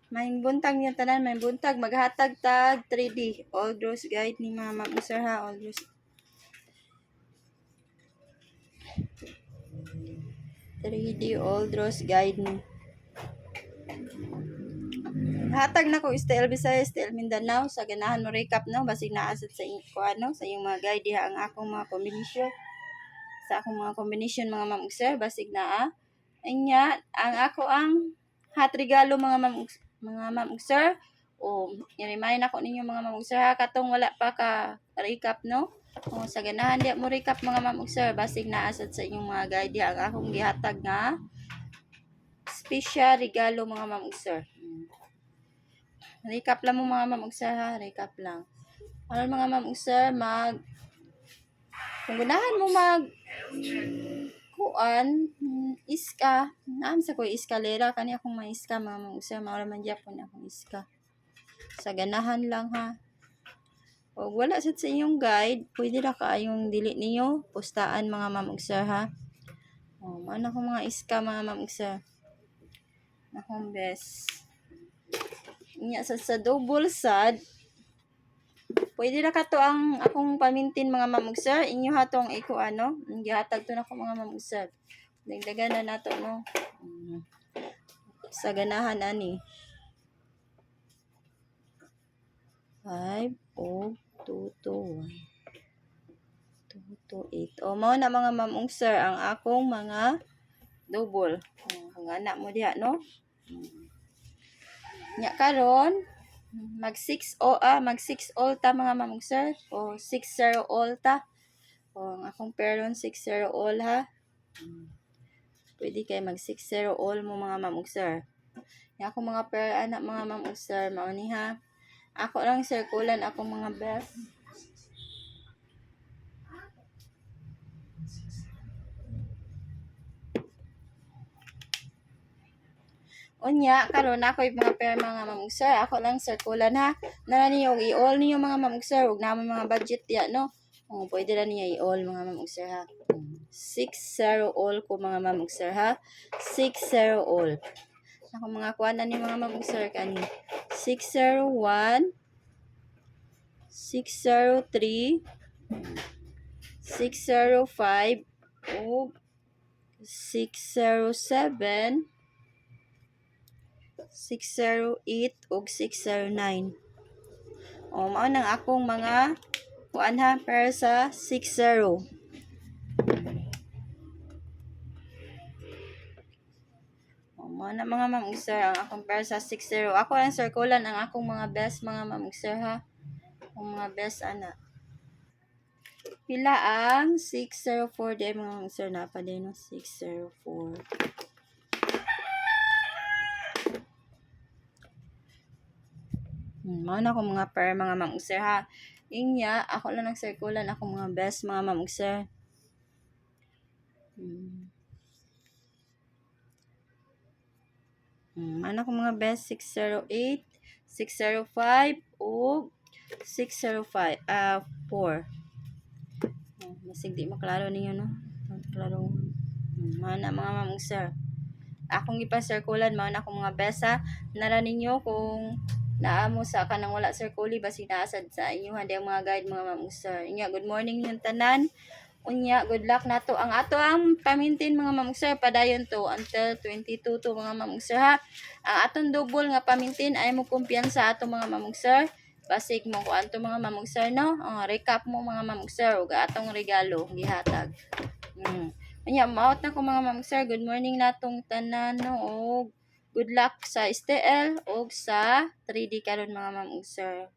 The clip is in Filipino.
May buntag yung tanan, may buntag maghatag tag 3D Old Rose Guide ni Mama Sir ha, Old Rose 3D Old Rose Guide ni. Hatag na ko style Visayas, style Mindanao sa ganahan mo recap no basig naasad sa ko ano sa iyong mga guide diha ang akong mga combination. Sa akong mga combination mga Ma'am Sir basig na anya ang ako ang hot regalo mga Ma'am Sir. O i-remind ako ninyo mga Ma'am Sir ha katong wala pa ka recap no. O sa ganahan di mo recap mga Ma'am Sir basig naasad sa inyong mga guide diha ang akong gihatag nga special regalo mga Ma'am Sir. Recap lang mo mga Ma'am Sir ha, recap lang. Ano mga Ma'am Sir, kung gunahan mo kuan, iska, naam sa ko iskalera, kani akong mga iska mga Ma'am Sir, maura man Japon akong iska. Sa ganahan lang ha. O wala sad sa inyong guide, pwede ra kaayong dili niyo, postaan mga Ma'am Sir ha. O, ano ko mga iska mga Ma'am Sir. Akong best. Nya sa double sad, pwede na ka to ang akong pamintin mga Ma'am Sir. Inyo hatong iko ano, gihatag to na ko mga Ma'am Sir. Dagdagan na nato no. Sa ganahan ani. 5 o 2 to 1. 2 to 8. O mao na mga Ma'am Sir ang akong mga double. Kung ana mo diha no. Nya karon mag 6 all ta mga Ma'am Sir o 6-0 all ta. O ang akong peron 6-0 all ha. Pwede kay mag 6-0 all mo mga Ma'am Sir. Nya ako mga pair anak mga Ma'am Sir mao ni ha. Ako lang circulan akong mga best. Unya karon ako yung mga pair mga Ma'am Sir. Ako lang circulan ha. Nara niyo i-all niyo mga Ma'am Sir. Ug naman mga budget ya no. O pwede ra niya i-all mga Ma'am Sir ha. 6-0 all ko mga Ma'am Sir ha. 6-0 all. Ako mga kuan ni mga Ma'am Sir kani. 601 603 605 o 607 608 ug 609. O mao nang akong mga kuan ha para sa 60. O mao na mga Ma'am Sir ang akong para sa 60. Ako lang circulan ang akong mga best mga Ma'am Sir ha. Ang mga best ana. Pila ang 604 day mga Ma'am Sir na pa din no 604. Mao na ko mga pair mga Ma'am Sir ha. Inya ako lang nag-circulan ako mga best mga Ma'am Sir. Ano ko mga best 608, 605 o 605 4. Masig di maklaro ninyo no. Klaro. Mana mga Ma'am Sir. Akong ipa-circulan mao na akong mga best ha. Nara ninyo kung naamo sa kanang wala circuli basi naasad sa inyo handi ang mga guide mga Ma'am Sir. Inya good morning yung tanan. Unya good luck nato ang ato ang pamintin mga Ma'am Sir padayon to until 22 to mga Ma'am Sir ha. Ang atong double nga pamintin ay mo kumpiyansa ato mga Ma'am Sir. Basig mo ko anto mga Ma'am Sir no. Recap mo mga Ma'am Sir ug atong regalo gihatag. Unya maot na ko mga Ma'am Sir. Good morning natong tanan no og good luck sa STL o sa 3D karon mga Ma'am Sir.